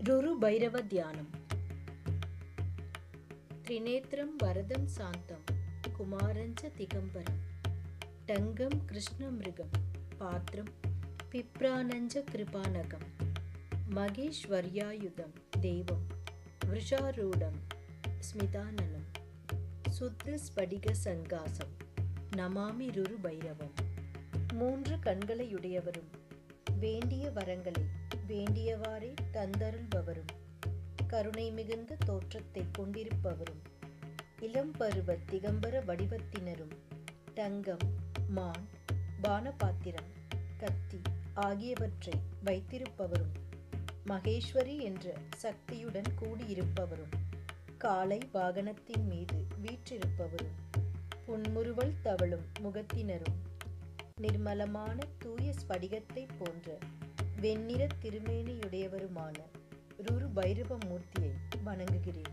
ருரு பைரவ தியானம். திரிநேத்ரம் வரதம் சாந்தம் குமாரஞ்ச திகம்பரம் டங்கம் கிருஷ்ணமிருகம் பாத்ரம் பிப்ரானஞ்ச கிருபானகம் மகேஸ்வர்யாயுதம் தேவம் விருஷாரூடம் ஸ்மிதானனம் சுத்த ஸ்படிக சங்காசம் நமாமி ருரு பைரவம். 3 கண்களையுடையவரும் வேண்டிய வரங்களை வேண்டியவாறே தந்தருள்பவரும் கருணை மிகுந்த தோற்றத்தை கொண்டிருப்பவரும் இளம்பருவ திகம்பர வடிவத்தினரும் தங்கம், மான், பானபாத்திரம், கத்தி ஆகியவற்றை வைத்திருப்பவரும் மகேஸ்வரி என்ற சக்தியுடன் கூடியிருப்பவரும் காளை வாகனத்தின் மீது வீற்றிருப்பவரும் புன்முறுவல் தவழும் முகத்தினரும் நிர்மலமான தூய ஸ்படிகத்தை போன்ற வெண்ணிற திருமேனியுடையவருமான ருரு பைரவ மூர்த்தியை வணங்குகிறேன்.